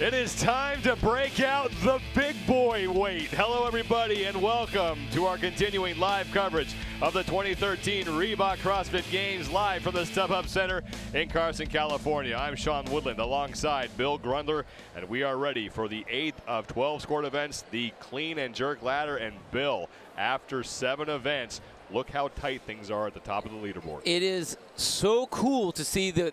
It is time to break out the big boy weight. Hello, everybody, and welcome to our continuing live coverage of the 2013 Reebok CrossFit Games live from the StubHub Center in Carson, California. I'm Sean Woodland alongside Bill Grundler, and we are ready for the 8th of 12 scored events, the clean and jerk ladder. And Bill, after 7 events, look how tight things are at the top of the leaderboard. It is so cool to see the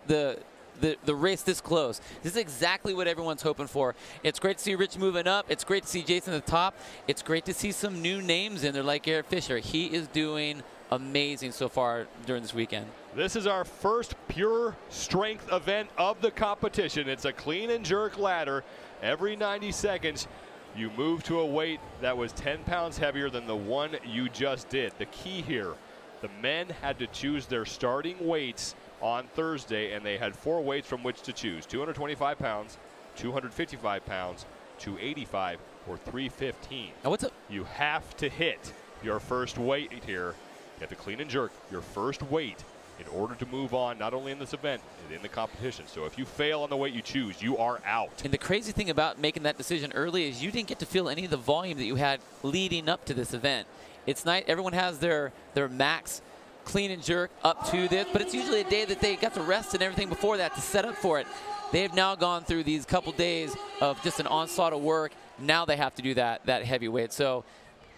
race this close. This is exactly what everyone's hoping for. It's great to see Rich moving up. It's great to see Jason at the top. It's great to see some new names in there like Eric Fisher. He is doing amazing so far during this weekend. This is our first pure strength event of the competition. It's a clean and jerk ladder. Every 90 seconds, you move to a weight that was 10 pounds heavier than the one you just did. The key here, the men had to choose their starting weights on Thursday, and they had 4 weights from which to choose: 225 pounds, 255 pounds, 285, or 315. Now what's up? You have to hit your first weight here. You have to clean and jerk your first weight in order to move on, not only in this event, but in the competition. So if you fail on the weight you choose, you are out. And the crazy thing about making that decision early is you didn't get to feel any of the volume that you had leading up to this event. It's nice. Everyone has their max clean and jerk up to this, but it's usually a day that they got to rest and everything before that to set up for it. They have now gone through these couple days of just an onslaught of work. Now they have to do that heavyweight. So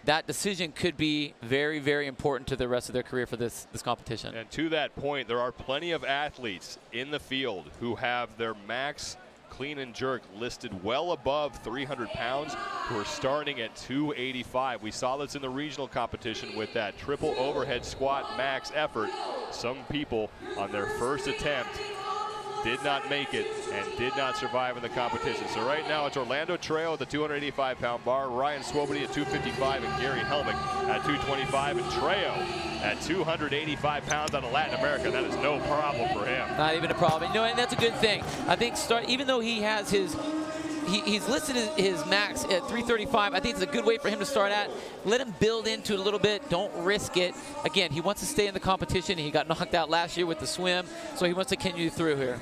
that decision could be very, very important to the rest of their career for this competition. And to that point, there are plenty of athletes in the field who have their max clean and jerk listed well above 300 pounds, who are starting at 285. We saw this in the regional competition with that triple overhead squat max effort. Some people on their first attempt did not make it and did not survive in the competition. So right now it's Orlando Trejo at the 285-pound bar, Ryan Swoboda at 255, and Gary Helmick at 225, and Trejo at 285 pounds out of Latin America. That is no problem for him. Not even a problem. You know, and that's a good thing. I think even though he has he's listed his max at 335. I think it's a good way for him to start at. Let him build into it a little bit. Don't risk it. Again, he wants to stay in the competition. He got knocked out last year with the swim, so he wants to continue through here.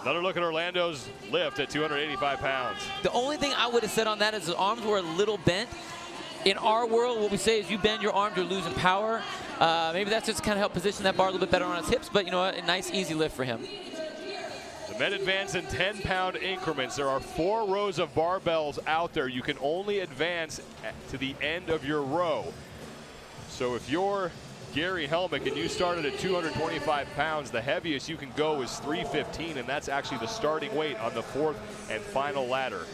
Another look at Orlando's lift at 285 pounds. The only thing I would have said on that is the arms were a little bent. In our world, what we say is you bend your arms, you're losing power. Maybe that's just kind of help position that bar a little bit better on his hips, but you know what, a nice, easy lift for him. The men advance in 10-pound increments. There are 4 rows of barbells out there. You can only advance to the end of your row. So if you're Gary Helmick and you started at 225 pounds, the heaviest you can go is 315, and that's actually the starting weight on the 4th and final ladder.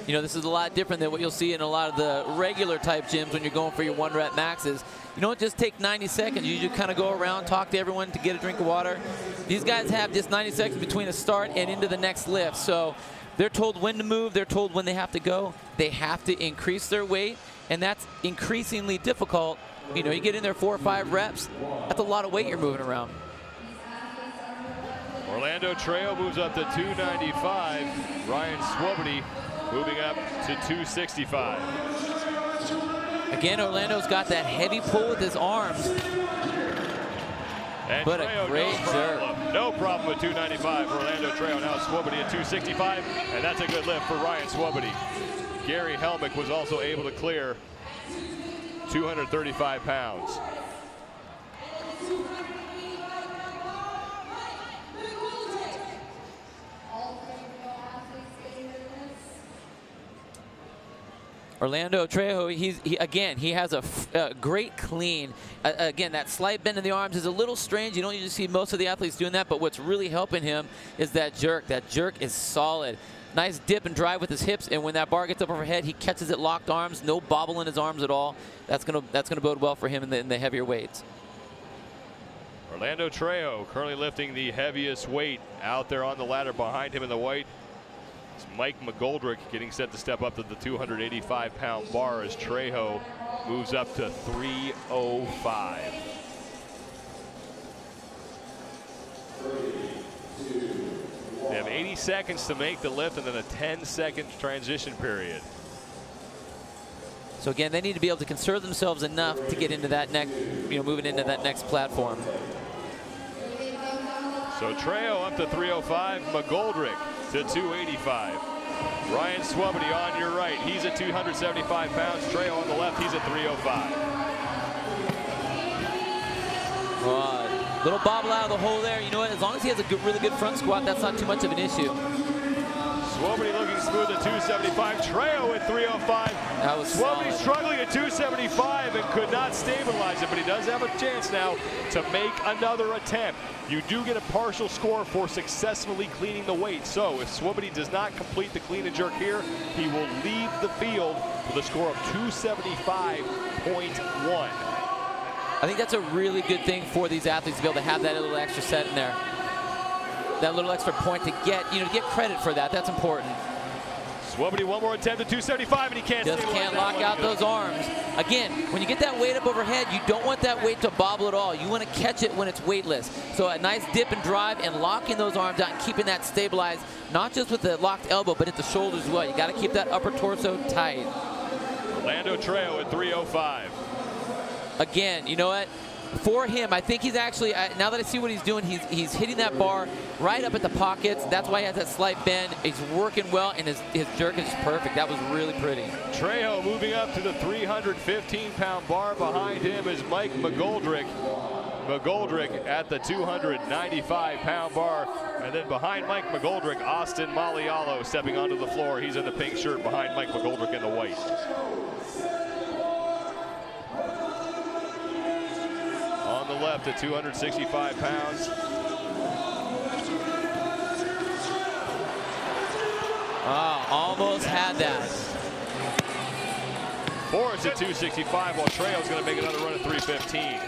You know, this is a lot different than what you'll see in a lot of the regular type gyms when you're going for your 1-rep maxes. You don't just take 90 seconds. You just kind of go around, talk to everyone to get a drink of water. These guys have just 90 seconds between a start and into the next lift. So they're told when to move. They're told when they have to go. They have to increase their weight, and that's increasingly difficult. You know, you get in there 4 or 5 reps, that's a lot of weight you're moving around. Orlando Trejo moves up to 295. Ryan Swoboda moving up to 265. Again, Orlando's got that heavy pull with his arms. And but Trejo, a great jerk. No problem with 295 for Orlando Trejo. Now Swoboda at 265, and that's a good lift for Ryan Swoboda. Gary Helmick was also able to clear 235 pounds. Orlando Trejo, he has a great clean. Again, that slight bend in the arms is a little strange. You don't usually see most of the athletes doing that, but what's really helping him is that jerk. That jerk is solid. Nice dip and drive with his hips, and when that bar gets up overhead, he catches it locked arms, no bobble in his arms at all. That's gonna bode well for him in the heavier weights. Orlando Trejo currently lifting the heaviest weight out there on the ladder. Behind him in the white, it's Mike McGoldrick getting set to step up to the 285-pound bar as Trejo moves up to 305. 3, 2, they have 80 seconds to make the lift and then a 10-second transition period. So again, they need to be able to conserve themselves enough to get into that next, moving into that next platform. So Trejo up to 305, McGoldrick to 285. Ryan Swobody on your right. He's at 275 pounds. Trejo on the left. He's at 305. Little bobble out of the hole there. You know what? As long as he has a really good front squat, that's not too much of an issue. Swobody looking smooth at 275. Trejo at 305. That was Swobody solid. struggling at 275 and could not stabilize it, but he does have a chance now to make another attempt. You do get a partial score for successfully cleaning the weight. So if Swobody does not complete the clean and jerk here, he will leave the field with a score of 275.1. I think that's a really good thing for these athletes to be able to have that little extra set in there. That little extra point to get, to get credit for that. That's important. Swobody one more attempt at 275 and he can't Just can't lock out those arms. Again, when you get that weight up overhead, you don't want that weight to bobble at all. You want to catch it when it's weightless. So a nice dip and drive and locking those arms out and keeping that stabilized, not just with the locked elbow, but at the shoulders as well. You got to keep that upper torso tight. Orlando Trejo at 305. Again, you know what? For him, I think he's actually, now that I see what he's doing, he's hitting that bar right up at the pockets. That's why he has that slight bend. He's working well, and his jerk is perfect. That was really pretty. Trejo moving up to the 315-pound bar. Behind him is Mike McGoldrick. McGoldrick at the 295-pound bar. And then behind Mike McGoldrick, Austin Malialo stepping onto the floor. He's in the pink shirt behind Mike McGoldrick in the white. On the left at 265 pounds. Almost had that. Forrest at 265, while Trejo's going to make another run at 315.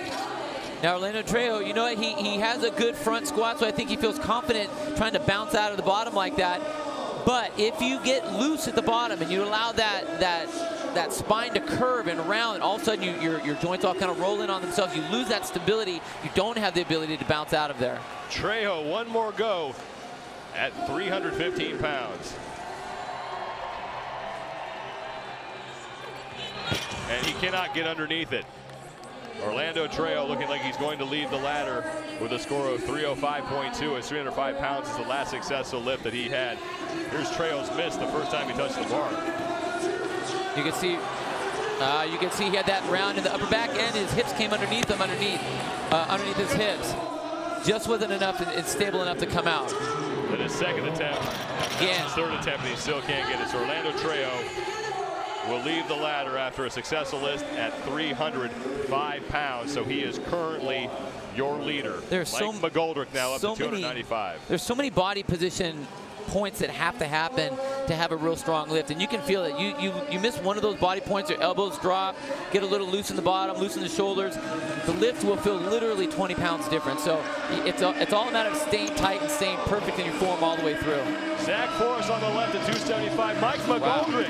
Now Orlando Trejo, you know what? He has a good front squat, so I think he feels confident trying to bounce out of the bottom like that. But if you get loose at the bottom and you allow that spine to curve and round, and all of a sudden your joints all kind of roll in on themselves, you lose that stability. You don't have the ability to bounce out of there. Trejo, one more go at 315 pounds. And he cannot get underneath it. Orlando Trejo looking like he's going to leave the ladder with a score of 305.2 at 305 pounds is the last successful lift that he had. Here's Trejo's miss the first time he touched the bar. You can see he had that round in the upper back end. His hips came underneath him, underneath his hips. Just wasn't enough and stable enough to come out. Then his second attempt, again, his third attempt, and he still can't get it. So Orlando Trejo will leave the ladder after a successful lift at 305 pounds. So he is currently your leader. There's Mike McGoldrick now up to 295. There's so many body position points that have to happen to have a real strong lift, and you can feel it. You miss one of those body points, your elbows drop, get a little loose in the bottom, loose in the shoulders, the lift will feel literally 20 pounds different. So it's all a matter of staying tight and staying perfect in your form all the way through. Zach Forrest on the left at 275. Mike McGoldrick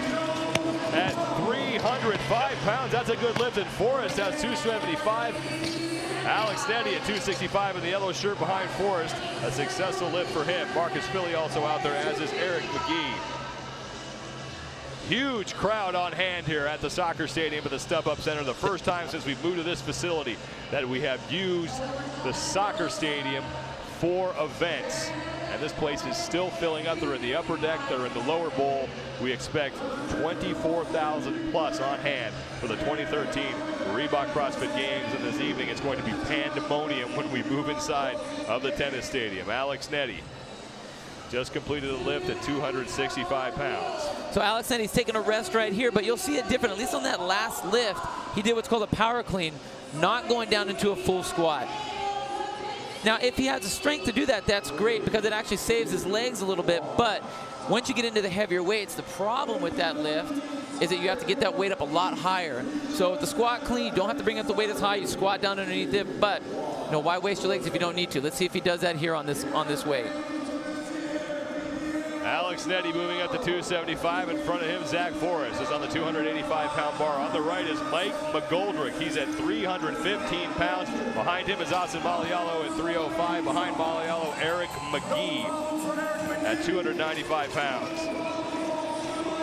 at 305 pounds. That's a good lift, and Forrest has 275. Alex Nettie at 265 in the yellow shirt behind Forrest. A successful lift for him. Marcus Philly also out there, as is Eric McGee. Huge crowd on hand here at the soccer stadium at the StubHub Center. The first time since we've moved to this facility that we have used the soccer stadium for events. And this place is still filling up. They're in the upper deck, they're in the lower bowl. We expect 24,000 plus on hand for the 2013 Reebok CrossFit Games. And this evening it's going to be pandemonium when we move inside of the tennis stadium. Alex Nettie just completed a lift at 265 pounds. So Alex Nettie's taking a rest right here, but you'll see it different. At least on that last lift, he did what's called a power clean, not going down into a full squat. Now, if he has the strength to do that, that's great because it actually saves his legs a little bit. But once you get into the heavier weights, the problem with that lift is that you have to get that weight up a lot higher. So with the squat clean, you don't have to bring up the weight as high. You squat down underneath it. But why waste your legs if you don't need to? Let's see if he does that here on this weight. Alex Nettie moving up to 275. In front of him, Zach Forrest is on the 285-pound bar. On the right is Mike McGoldrick. He's at 315 pounds. Behind him is Austin Malialo at 305. Behind Malialo, Eric McGee at 295 pounds.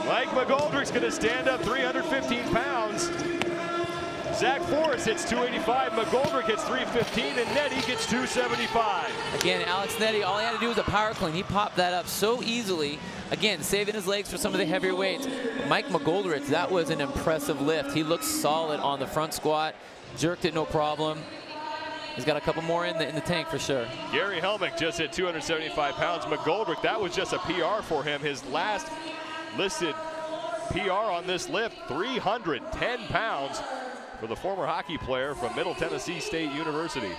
Mike McGoldrick's going to stand up 315 pounds. Zach Forrest hits 285, McGoldrick hits 315, and Nettie gets 275. Again, Alex Nettie, all he had to do was a power clean. He popped that up so easily. Again, saving his legs for some of the heavier weights. Mike McGoldrick, that was an impressive lift. He looked solid on the front squat, jerked it no problem. He's got a couple more in the tank for sure. Gary Helmick just hit 275 pounds. McGoldrick, that was just a PR for him. His last listed PR on this lift, 310 pounds for the former hockey player from Middle Tennessee State University.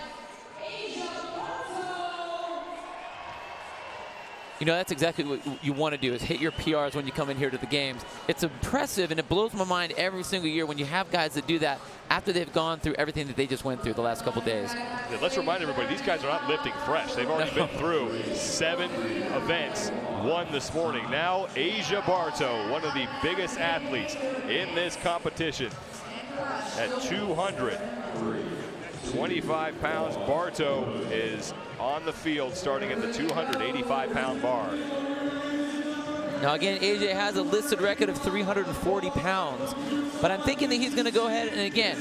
You know, that's exactly what you want to do, is hit your PRs when you come in here to the games. It's impressive, and it blows my mind every single year when you have guys that do that after they've gone through everything that they just went through the last couple days. Yeah, let's remind everybody, these guys are not lifting fresh. They've already been through 7 events, 1 this morning. Now, Asia Bartow, one of the biggest athletes in this competition at 225 pounds. Bartow is on the field starting at the 285-pound bar. Now again, AJ has a listed record of 340 pounds, but I'm thinking that he's going to go ahead and again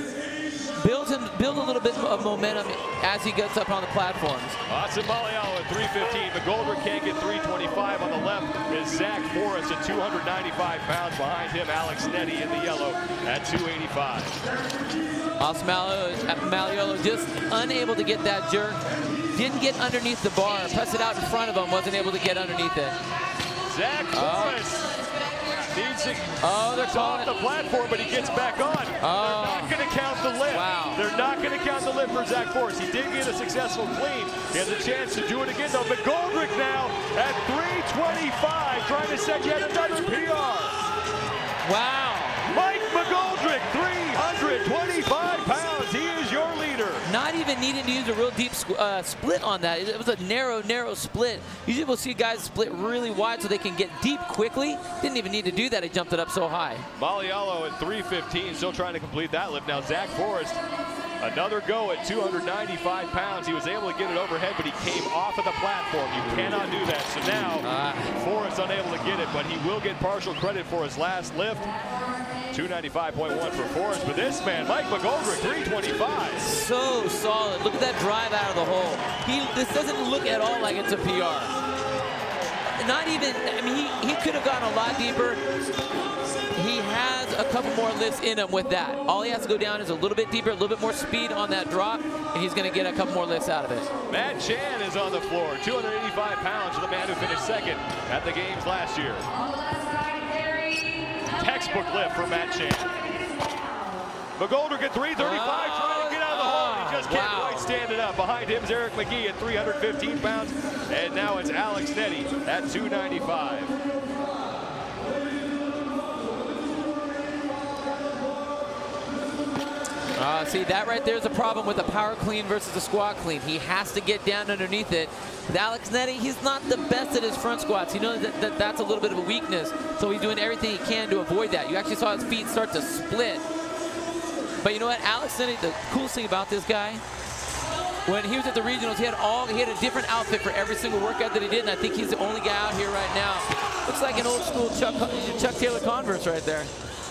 build a little bit of momentum as he gets up on the platforms. Austin Malialo at 315. McGoldrick can't get 325. On the left is Zach Forrest at 295 pounds. Behind him, Alex Nettie in the yellow at 285. Austin Malialo just unable to get that jerk. Didn't get underneath the bar. Press it out in front of him. Wasn't able to get underneath it. Zach Forrest needs to they're off the platform, but he gets back on. They're not going to count the lift. Wow. They're not going to count the lift for Zach Forrest. He did get a successful clean. He has a chance to do it again, though. McGoldrick now at 325, trying to set yet another PR. Wow. Mike McGoldrick, 325 pounds. He is your leader. Not even needing to use a real deep split on that. It was a narrow split. Usually we'll see guys split really wide so they can get deep quickly. Didn't even need to do that. He jumped it up so high. Malialo at 315, still trying to complete that lift. Now Zach Forrest, another go at 295 pounds. He was able to get it overhead, but he came off of the platform. You cannot do that. So now Forrest unable to get it, but he will get partial credit for his last lift. 295.1 for Forrest, but this man, Mike McGoldrick, 325. So solid. Look at that drive out of the hole. This doesn't look at all like it's a PR. Not even, I mean, he could have gone a lot deeper. He has a couple more lifts in him with that. All he has to go down is a little bit deeper, a little bit more speed on that drop, and he's going to get a couple more lifts out of it. Matt Chan is on the floor, 285 pounds for the man who finished second at the games last year. Textbook lift for Matt Chan. McGoldrick at 335, trying to get out of the hole. He just can't quite stand it up. Behind him is Eric McGee at 315 pounds, and now it's Alex Nettie at 295. See, that right there is a problem with a power clean versus a squat clean. He has to get down underneath it. With Alex Nettie, he's not the best at his front squats. He knows that that's a little bit of a weakness, so he's doing everything he can to avoid that. You actually saw his feet start to split. But you know what, Alex Nettie, the coolest thing about this guy, when he was at the regionals, he had a different outfit for every single workout that he did, and I think he's the only guy out here right now. Looks like an old school Chuck Taylor Converse right there.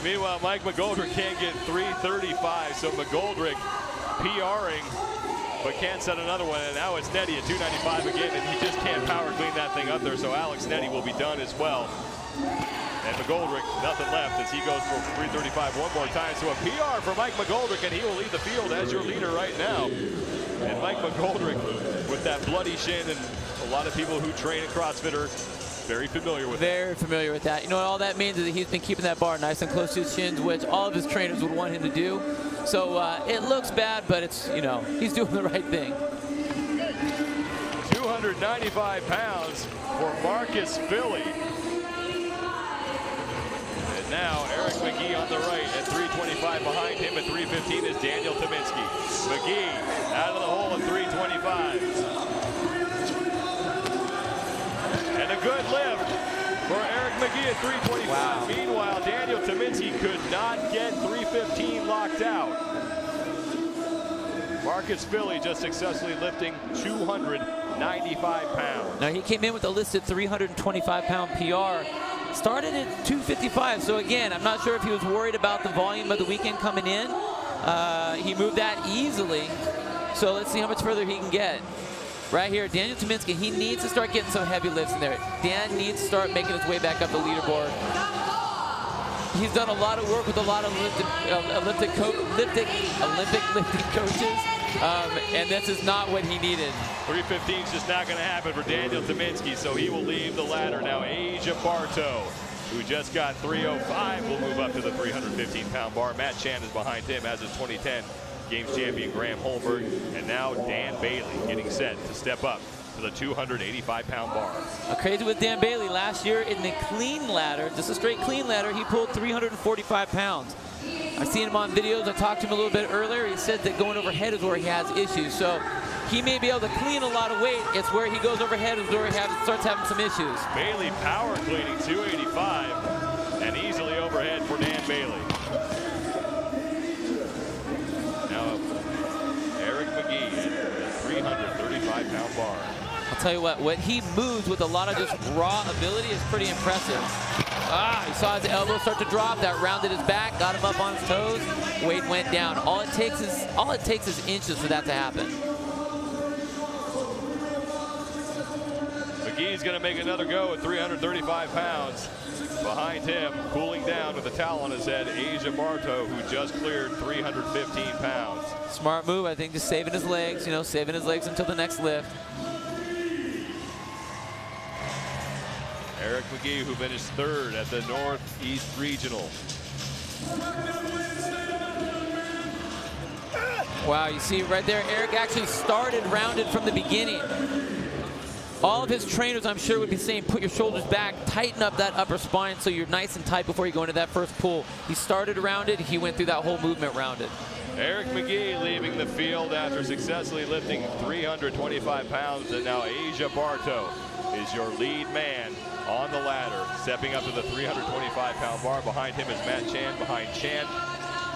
Meanwhile, Mike McGoldrick can't get 335, so McGoldrick PRing, but can't set another one, and now it's Nettie at 295 again, and he just can't power clean that thing up there, so Alex Nettie will be done as well. And McGoldrick, nothing left as he goes for 335 one more time. So a PR for Mike McGoldrick, and he will lead the field as your leader right now. And Mike McGoldrick with that bloody shin, and a lot of people who train at CrossFit are very familiar with Very familiar with that. You know what all that means is that he's been keeping that bar nice and close to his shins, which all of his trainers would want him to do. So it looks bad, but it's, you know, he's doing the right thing. 295 pounds for Marcus Philly. And now Eric McGee on the right at 325. Behind him at 315 is Daniel Tominski. McGee out of the hole at 325. And a good lift for Eric McGee at 325. Wow. Meanwhile, Daniel Tominski could not get 315 locked out. Marcus Philly just successfully lifting 295 pounds. Now he came in with a listed 325-pound PR. Started at 255, so again, I'm not sure if he was worried about the volume of the weekend coming in, He moved that easily. So let's see how much further he can get. Right here, Daniel Tyminski, he needs to start getting some heavy lifts in there. Dan needs to start making his way back up the leaderboard. He's done a lot of work with a lot of Olympic lifting coaches, and this is not what he needed. 315 is just not going to happen for Daniel Tyminski, so he will leave the ladder. Now Asia Barto, who just got 305, will move up to the 315-pound bar. Matt Chan is behind him, as is 2010 Games champion Graham Holmberg. And now Dan Bailey getting set to step up to the 285-pound bar. Crazy with Dan Bailey. Last year in the clean ladder, just a straight clean ladder, he pulled 345 pounds. I've seen him on videos. I talked to him a little bit earlier. He said that going overhead is where he has issues. So he may be able to clean a lot of weight. It's where he goes overhead is where he starts having some issues. Bailey power cleaning 285 and easily overhead for Dan Bailey. Now Eric McGee at the 335-pound bar. I'll tell you what he moves with a lot of just raw ability is pretty impressive. He saw his elbow start to drop. That rounded his back, got him up on his toes. Weight went down. All it takes is inches for that to happen. McGee's going to make another go at 335 pounds. Behind him, cooling down with a towel on his head, Asia Barto, who just cleared 315 pounds. Smart move, I think, just saving his legs, saving his legs until the next lift. Eric McGee, who finished third at the Northeast Regional. Wow, you see right there, Eric actually started rounded from the beginning. All of his trainers, I'm sure, would be saying, put your shoulders back, tighten up that upper spine so you're nice and tight before you go into that first pull. He started rounded, he went through that whole movement rounded. Eric McGee leaving the field after successfully lifting 325 pounds, and now Asia Barto is your lead man on the ladder, stepping up to the 325-pound bar. Behind him is Matt Chan. Behind Chan,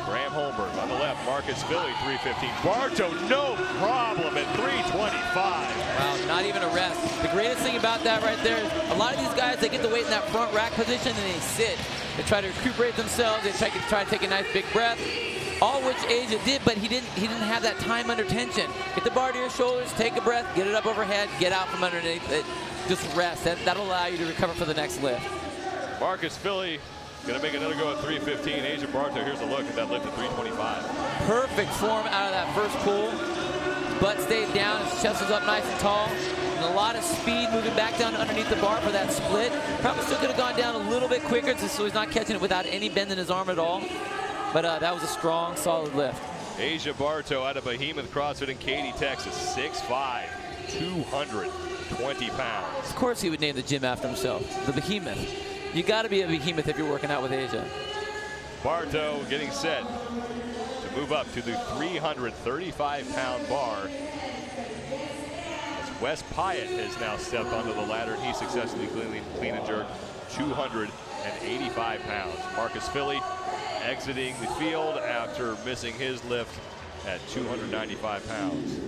Graham Holmberg. On the left, Marcus Philly, 315. Barto, no problem at 325. Wow, not even a rest. The greatest thing about that right there is a lot of these guys, they get the weight in that front rack position and they sit. They try to recuperate themselves. They try to take a nice big breath. All which Asia did, but he didn't have that time under tension. Get the bar to your shoulders, take a breath, get it up overhead, get out from underneath it. Just rest. That'll allow you to recover for the next lift. Marcus Philly going to make another go at 315. Asia Barto, here's a look at that lift at 325. Perfect form out of that first pull. Butt stayed down, his chest was up nice and tall. And a lot of speed moving back down underneath the bar for that split. Probably still could have gone down a little bit quicker so he's not catching it without any bend in his arm at all. But that was a strong, solid lift. Asia Barto out of Behemoth CrossFit in Katy, Texas, 6'5", 220 pounds. Of course he would name the gym after himself, the Behemoth. You got to be a behemoth if you're working out with Asia. Barto getting set to move up to the 335-pound bar. As Wes Pyatt has now stepped onto the ladder, and he successfully clean and jerk 285 pounds. Marcus Philly exiting the field after missing his lift at 295 pounds.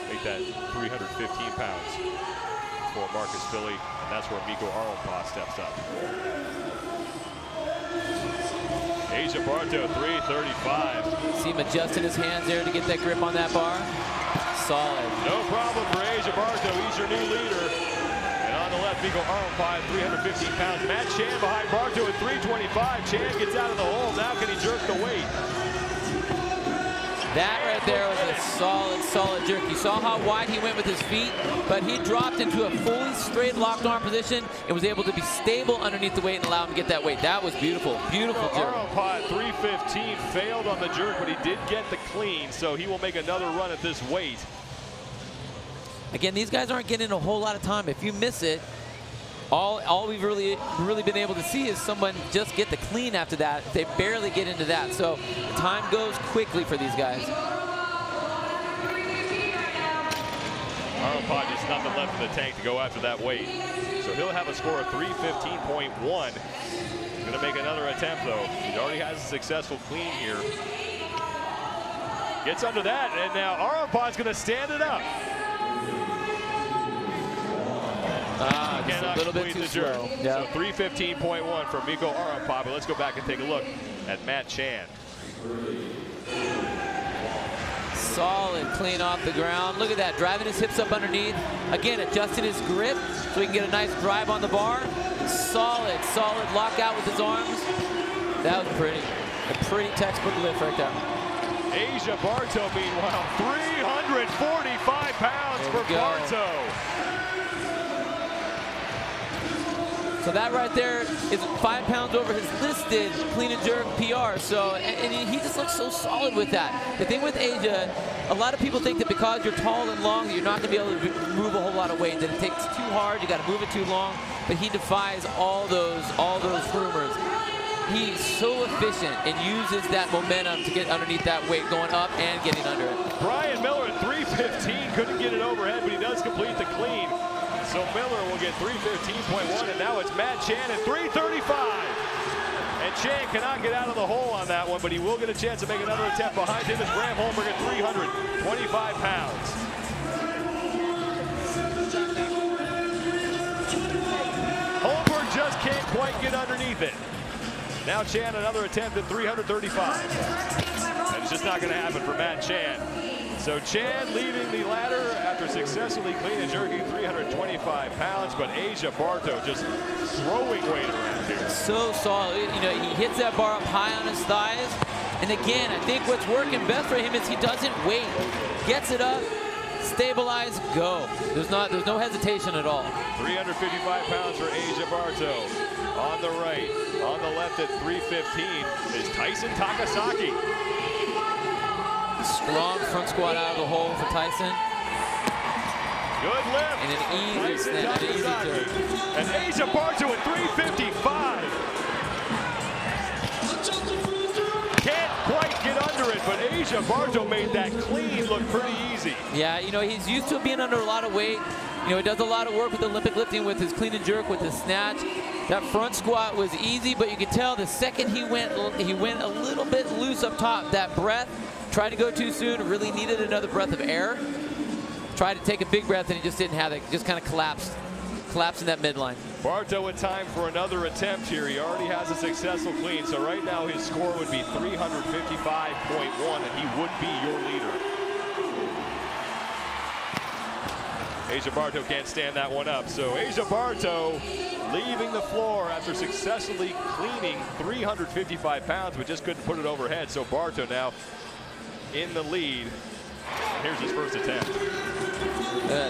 Make that 315 pounds for Marcus Philly, and that's where Mikko Arlpa steps up. Asia Barto, 335. See him adjusting his hands there to get that grip on that bar. Solid. No problem for Asia Barto. He's your new leader. And on the left, Mikko Arlpa at 315 pounds. Matt Chan behind Barto at 325. Chan gets out of the hole. Now can he jerk the weight? That right there was a solid jerk. You saw how wide he went with his feet, but he dropped into a fully straight locked arm position and was able to be stable underneath the weight and allow him to get that weight. That was beautiful, beautiful jerk. Arlpa at 315 failed on the jerk, but he did get the clean, so he will make another run at this weight. Again, these guys aren't getting a whole lot of time. If you miss it, all we've really been able to see is someone just get the clean after that. They barely get into that. So time goes quickly for these guys. Arlpa just nothing left in the tank to go after that weight. So he'll have a score of 315.1. He's going to make another attempt, though. He already has a successful clean here. Gets under that, and now Arlpa's going to stand it up. cannot a little bit complete too the jerk. slow. So Yeah. 315.1 for Mikko Arampapa. Let's go back and take a look at Matt Chan. Solid, clean off the ground. Look at that, driving his hips up underneath. Again, adjusting his grip so he can get a nice drive on the bar. Solid, solid lockout with his arms. That was pretty. A pretty textbook lift right there. Asia Barto, meanwhile, 345 pounds for Barto. So that right there is 5 pounds over his listed clean and jerk PR. So, and he just looks so solid with that. The thing with Asia, a lot of people think that because you're tall and long, you're not going to be able to move a whole lot of weight. That it takes too hard, you got to move it too long. But he defies all those rumors. He's so efficient and uses that momentum to get underneath that weight, going up and getting under it. Brian Miller at 315, couldn't get it overhead, but he does complete the clean. So Miller will get 315.1, and now it's Matt Chan at 335. And Chan cannot get out of the hole on that one, but he will get a chance to make another attempt. Behind him is Graham Holmberg at 325 pounds. Holmberg just can't quite get underneath it. Now Chan another attempt at 335. And it's just not going to happen for Matt Chan. So Chan leaving the ladder after successfully clean and jerking 325 pounds, but Asia Barto just throwing weight around here. So solid. You know, he hits that bar up high on his thighs. And again, I think what's working best for him is he doesn't wait. Gets it up, stabilize, go. There's no hesitation at all. 355 pounds for Asia Barto. On the right, on the left at 315 is Tyson Takasaki. Strong front squat out of the hole for Tyson. Good lift. And an easy snap, an easy jerk. And Asia Barto at 355. Can't quite get under it, but Asia Barto made that clean look pretty easy. Yeah, you know, he's used to being under a lot of weight. You know, he does a lot of work with Olympic lifting with his clean and jerk, with his snatch. That front squat was easy, but you could tell the second he went a little bit loose up top. That breath, tried to go too soon, really needed another breath of air. Tried to take a big breath and he just didn't have it. Just kind of collapsed in that midline. Barto with time for another attempt here. He already has a successful clean, so right now his score would be 355.1, and he would be your leader. Asia Barto can't stand that one up. So Asia Barto leaving the floor after successfully cleaning 355 pounds, but just couldn't put it overhead. So Barto now in the lead. Here's his first attempt.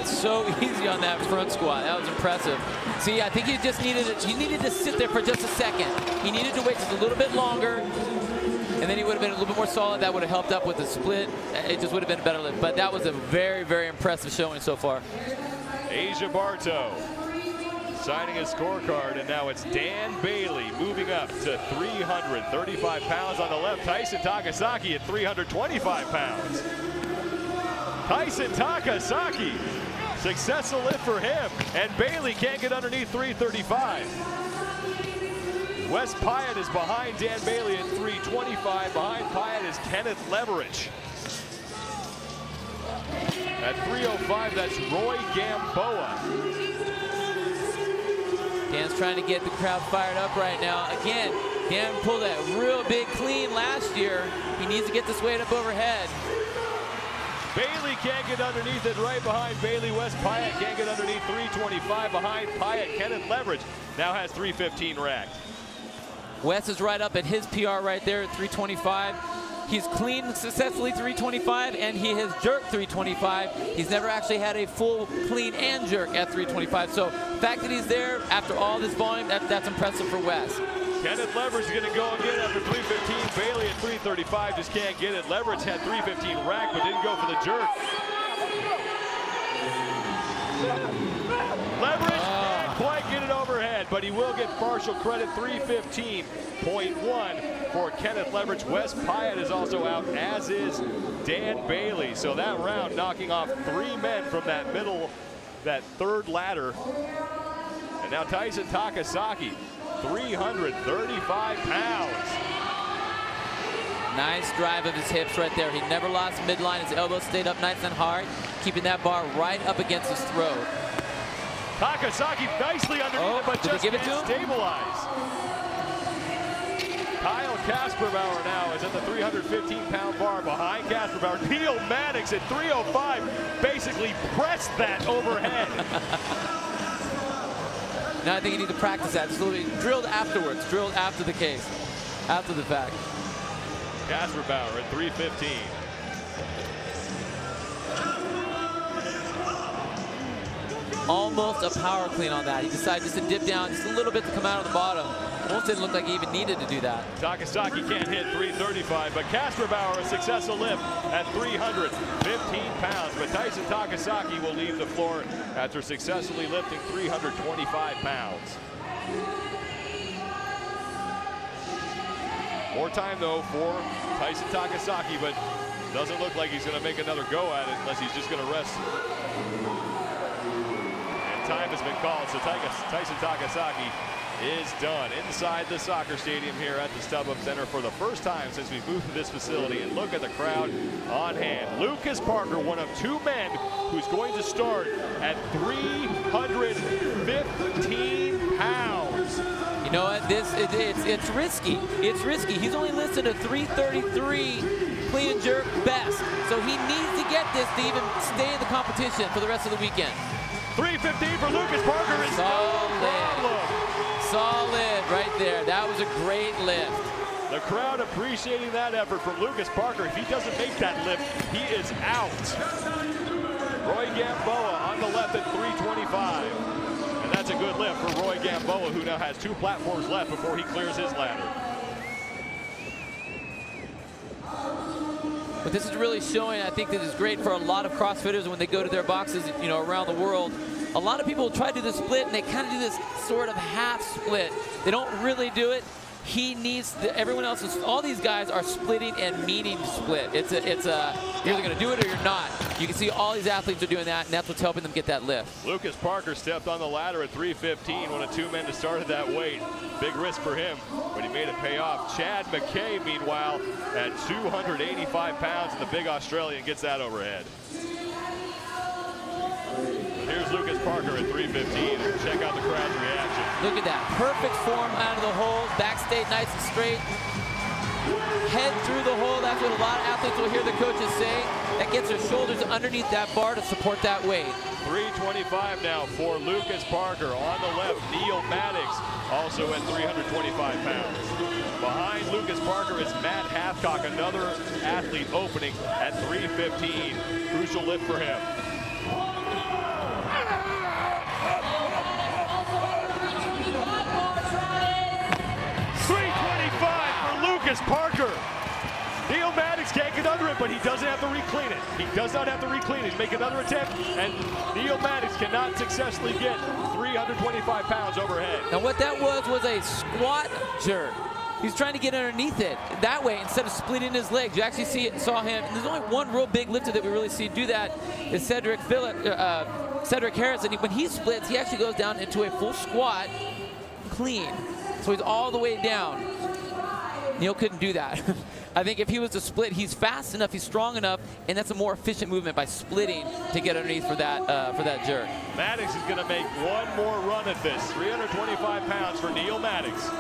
So easy on that front squat. That was impressive. See, I think he just needed to sit there for just a second. He needed to wait just a little bit longer, and then he would have been a little bit more solid. That would have helped up with the split. It just would have been a better lift. But that was a very, very impressive showing so far. Asia Barto signing his scorecard, and now it's Dan Bailey moving up to 335 pounds on the left. Tyson Takasaki at 325 pounds. Tyson Takasaki, successful lift for him, and Bailey can't get underneath 335. Wes Pyatt is behind Dan Bailey at 325. Behind Pyatt is Kenneth Leverage. At 305, that's Roy Gamboa. Dan's trying to get the crowd fired up right now. Again, Dan pulled that real big clean last year. He needs to get this weight up overhead. Bailey can't get underneath it. Right behind Bailey, Wes Pyatt can't get underneath 325. Behind Pyatt, Kenneth Leverage now has 315 racked. Wes is right up at his PR right there at 325. He's cleaned successfully 325, and he has jerked 325. He's never actually had a full clean and jerk at 325. So the fact that he's there after all this volume, that's impressive for Wes. Kenneth Leverage is going to go again after 315. Bailey at 335 just can't get it. Leverage had 315 rack, but didn't go for the jerk. Leverage can't quite get it overhead, but he will get partial credit. 315.1 for Kenneth Leverage. Wes Pyatt is also out, as is Dan Bailey. So that round knocking off 3 men from that middle, that third ladder. And now Tyson Takasaki, 335 pounds. Nice drive of his hips right there. He never lost midline. His elbows stayed up nice and hard, keeping that bar right up against his throat. Takasaki nicely underneath it, but just can't stabilize. Kyle Kasperbauer now is at the 315-pound bar behind Kasperbauer. Neil Maddox at 305 basically pressed that overhead. Now I think you need to practice that. Slowly drilled afterwards, drilled after the case, after the fact. Kasperbauer at 315. Almost a power clean on that. He decided just to dip down just a little bit to come out of the bottom. Almost didn't look like he even needed to do that. Takasaki can't hit 335, but Kasperbauer a successful lift at 315 pounds. But Tyson Takasaki will leave the floor after successfully lifting 325 pounds. More time though for Tyson Takasaki, but doesn't look like he's going to make another go at it unless he's just going to rest. And time has been called, so Tyson Takasaki is done inside the soccer stadium here at the StubHub Center for the first time since we moved to this facility. And look at the crowd on hand. Lucas Parker, one of two men who's going to start at 315 pounds. You know what? It's risky. It's risky. He's only listed a 333 clean and jerk best, so he needs to get this to even stay in the competition for the rest of the weekend. 315 for Lucas Parker is no problem. Solid right there. That was a great lift. The crowd appreciating that effort from Lucas Parker. If he doesn't make that lift, he is out. Roy Gamboa on the left at 325. And that's a good lift for Roy Gamboa, who now has 2 platforms left before he clears his ladder. But this is really showing, I think this is great for a lot of CrossFitters when they go to their boxes, you know, around the world. A lot of people try to do the split and they kind of do this sort of half split. They don't really do it. He needs everyone else all these guys are splitting and meaning to split. It's a you're either going to do it or you're not. You can see all these athletes are doing that, and that's what's helping them get that lift. Lucas Parker stepped on the ladder at 315, one of 2 men to start at that weight. Big risk for him, but he made it pay off. Chad McKay, meanwhile, at 285 pounds, and the big Australian gets that overhead. Here's Lucas Parker at 315. Check out the crowd's reaction. Look at that. Perfect form out of the hole. Back stayed nice and straight. Head through the hole. That's what a lot of athletes will hear the coaches say. That gets their shoulders underneath that bar to support that weight. 325 now for Lucas Parker. On the left, Neil Maddox, also at 325 pounds. Behind Lucas Parker is Matt Hathcock, another athlete opening at 315. Crucial lift for him. 325 for Lucas Parker. Neil Maddox can't get under it, but he doesn't have to reclean it. He does not have to reclean it. He's making another attempt, and Neil Maddox cannot successfully get 325 pounds overhead. Now what that was a squat jerk. He's trying to get underneath it that way instead of splitting his legs. You actually see it and saw him. And there's only one real big lifter that we really see do that is Cedric Harris. And when he splits, he actually goes down into a full squat clean. So he's all the way down. Neil couldn't do that. I think if he was to split, he's fast enough, he's strong enough, and that's a more efficient movement by splitting to get underneath for that jerk. Maddox is going to make one more run at this. 325 pounds for Neil Maddox.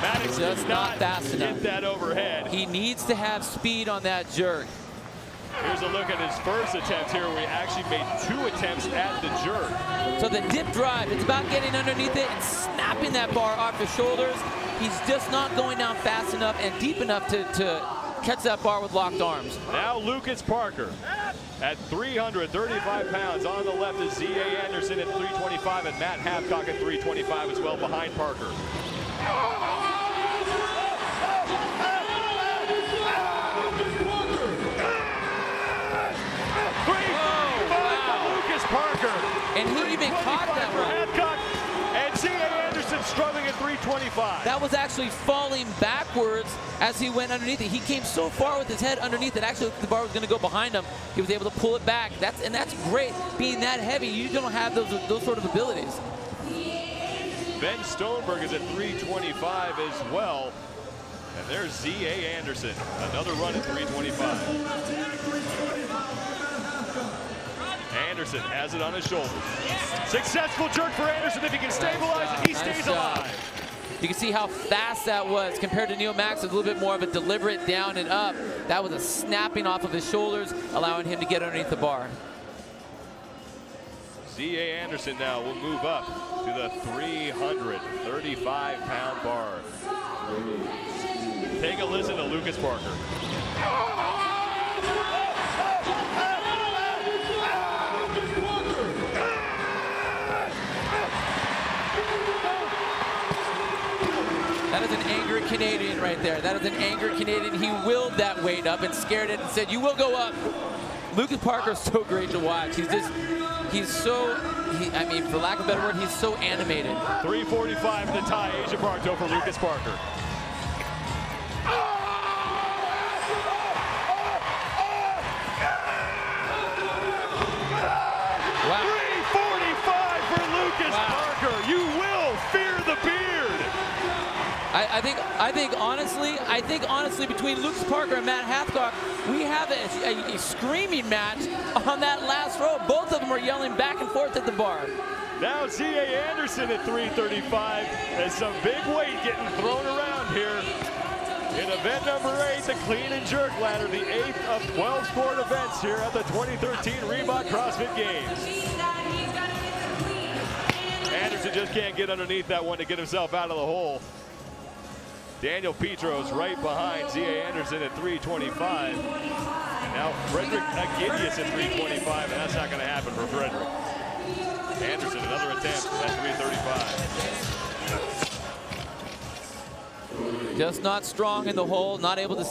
Maddox does not fast enough. Hit that overhead. He needs to have speed on that jerk. Here's a look at his first attempt here where he actually made 2 attempts at the jerk. So the dip drive, it's about getting underneath it and snapping that bar off his shoulders. He's just not going down fast enough and deep enough to catch that bar with locked arms. Now Lucas Parker at 335 pounds. On the left is Z.A. Anderson at 325 and Matt Hathcock at 325 as well behind Parker. Parker. And he even caught that one. Hathcock and Z.A. Anderson struggling at 325. That was actually falling backwards as he went underneath it. He came so far with his head underneath that actually the bar was going to go behind him. He was able to pull it back. That's great. Being that heavy, you don't have those sort of abilities. Ben Stoneberg is at 325 as well. And there's Z.A. Anderson, another run at 325. Anderson has it on his shoulders. Successful jerk for Anderson. If he can stabilize it, he stays alive. You can see how fast that was compared to Neil Max. It was a little bit more of a deliberate down and up. That was a snapping off of his shoulders, allowing him to get underneath the bar. Z.A. Anderson now will move up to the 335-pound bar. Take a listen to Lucas Parker. That is an angry Canadian right there. That is an angry Canadian. He willed that weight up and scared it and said, "You will go up." Lucas Parker is so great to watch. He's so, I mean, for lack of a better word, he's so animated. 345 the tie, Asia Bartow for Lucas Parker. Wow. 345 for Lucas Parker. You will fear the beard. I think honestly between Lucas Parker and Matt Hathcock, we have a screaming match on that last row. Both of them are yelling back and forth at the bar. Now Z.A. Anderson at 335 and some big weight getting thrown around here. In event number 8, the clean and jerk ladder, the 8th of 12 sport events here at the 2013 Reebok CrossFit Games. Anderson just can't get underneath that one to get himself out of the hole. Daniel Petros right behind Z.A. Anderson at 325. And now Frederick Agidius at 325, and that's not going to happen for Frederick. Anderson, another attempt at 335. Just not strong in the hole, not able to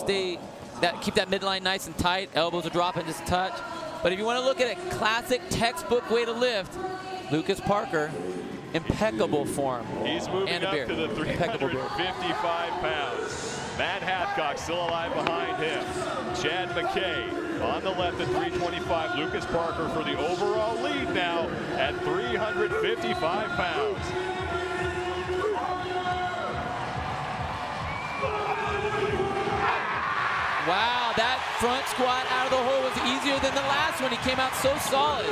keep that midline nice and tight. Elbows are dropping just a touch. But if you want to look at a classic textbook way to lift, Lucas Parker, impeccable form. He's moving up to the 355 pounds. Matt Hathcock still alive behind him. Chad McKay on the left at 325. Lucas Parker for the overall lead now at 355 pounds. Wow, that front squat out of the hole was easier than the last one. He came out so solid.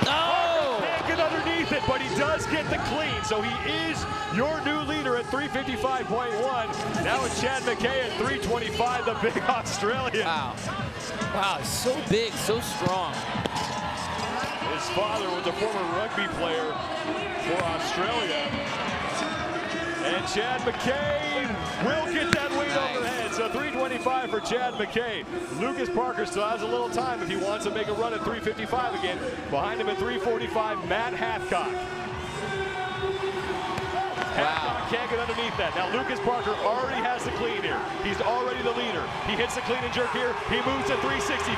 Oh! Can't get underneath it, but he does get the clean. So he is your new leader at 355.1. Now it's Chad McKay at 325, the big Australian. Wow. Wow, so big, so strong. His father was a former rugby player for Australia. And Chad McKay will get that weight overhead. So 325 for Chad McKay. Lucas Parker still has a little time if he wants to make a run at 355 again. Behind him at 345, Matt Hathcock. Hathcock can't get underneath that. Now Lucas Parker already has the clean here. He's already the leader. He hits the clean and jerk here. He moves to 365.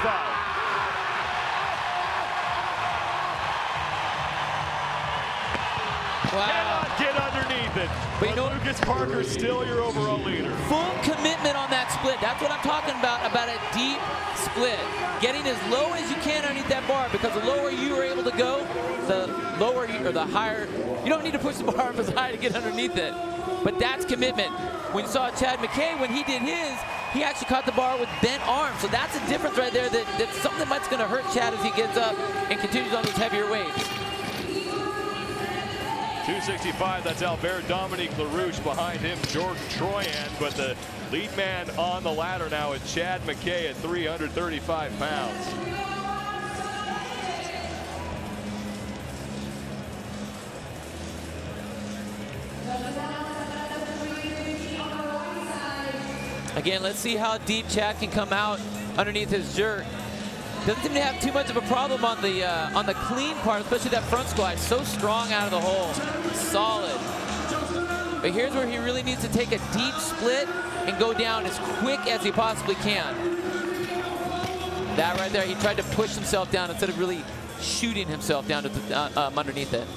Wow. Cannot get underneath it. But you know, Lucas Parker's still your overall leader. Full commitment on that split. That's what I'm talking about a deep split. Getting as low as you can underneath that bar, because the lower you are able to go, the lower you, or the higher. You don't need to push the bar up as high to get underneath it. But that's commitment. When you saw Chad McKay, when he did his, he actually caught the bar with bent arms. So that's a difference right there. That's something that's going to hurt Chad as he gets up and continues on those heavier weights. 265, that's Albert Dominique LaRouche. Behind him, Jordan Troyan. But the lead man on the ladder now is Chad McKay at 335 pounds. Again, let's see how deep Chad can come out underneath his jerk. Doesn't seem to have too much of a problem on the clean part, especially that front squat. So strong out of the hole, solid. But here's where he really needs to take a deep split and go down as quick as he possibly can. That right there, he tried to push himself down instead of really shooting himself down to the, underneath it.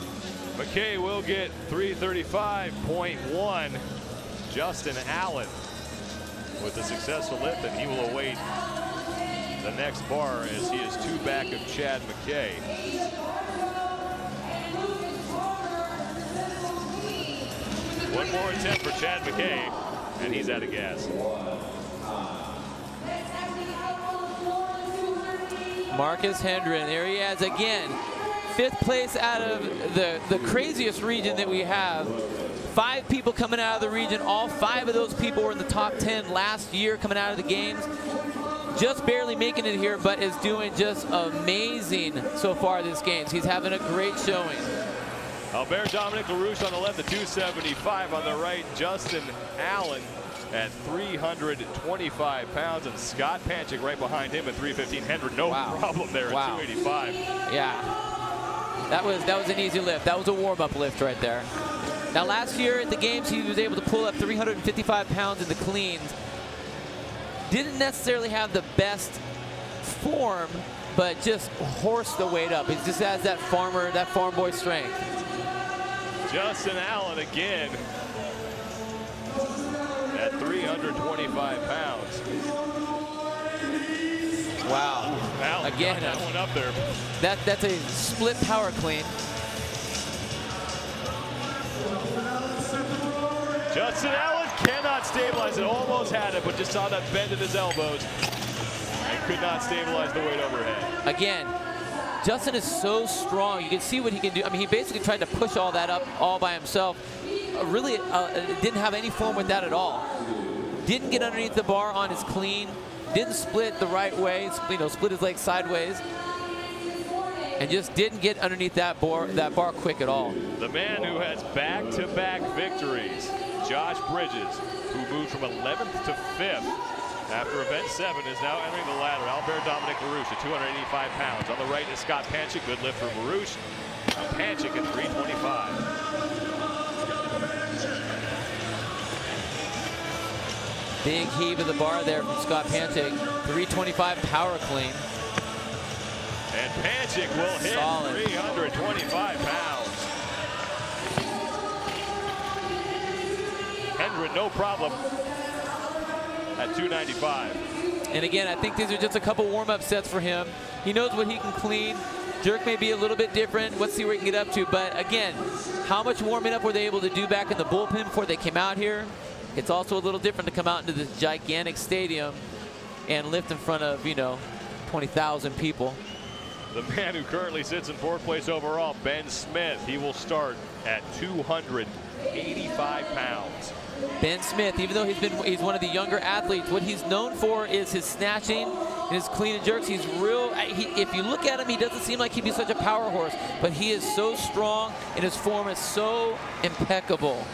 McKay will get 335.1. Justin Allen with a successful lift, and he will await the next bar as he is two back of Chad McKay. One more attempt for Chad McKay. and he's out of gas. Marcus Hendren, there he is again. 5th place out of the craziest region that we have. 5 people coming out of the region. All 5 of those people were in the top 10 last year coming out of the games. Just barely making it here, but is doing just amazing so far this games. He's having a great showing. Albert Dominic LaRouche on the left, the 275 on the right. Justin Allen at 325 pounds, and Scott Panchik right behind him at 315. Hendren, no problem there at 285. Yeah, that was an easy lift. That was a warm-up lift right there. Now last year at the games, he was able to pull up 355 pounds in the cleans. Didn't necessarily have the best form, but just horsed the weight up. He just has that farm boy strength. Justin Allen again at 325 pounds. Wow. Allen again, that one up there. That's a split power clean. Justin Allen cannot stabilize it. Almost had it, but just saw that bend at his elbows and could not stabilize the weight overhead. Again, Justin is so strong. You can see what he can do. I mean, he basically tried to push all that up all by himself. Really didn't have any form with that at all. Didn't get underneath the bar on his clean. Didn't split the right way. Split his legs sideways. And just didn't get underneath that bar quick at all. The man who has back-to-back victories, Josh Bridges, who moved from 11th to 5th after event 7, is now entering the ladder. Albert Dominic LaRouche at 285 pounds. On the right is Scott Panchik. Good lift from LaRouche. Panchik at 325. Big heave of the bar there from Scott Panchik. 325 power clean. And Panchik will hit solid. 325 pounds. Hendren, no problem at 295. And again, I think these are just a couple warm-up sets for him. He knows what he can clean. Jerk may be a little bit different. Let's see where he can get up to. But again, how much warming up were they able to do back in the bullpen before they came out here? It's also a little different to come out into this gigantic stadium and lift in front of, 20,000 people. The man who currently sits in 4th place overall, Ben Smith, he will start at 285 pounds. Ben Smith, even though he's one of the younger athletes, what he's known for is his snatching and his clean and jerks. He's real. If you look at him, he doesn't seem like he'd be such a power horse, but he is so strong and his form is so impeccable.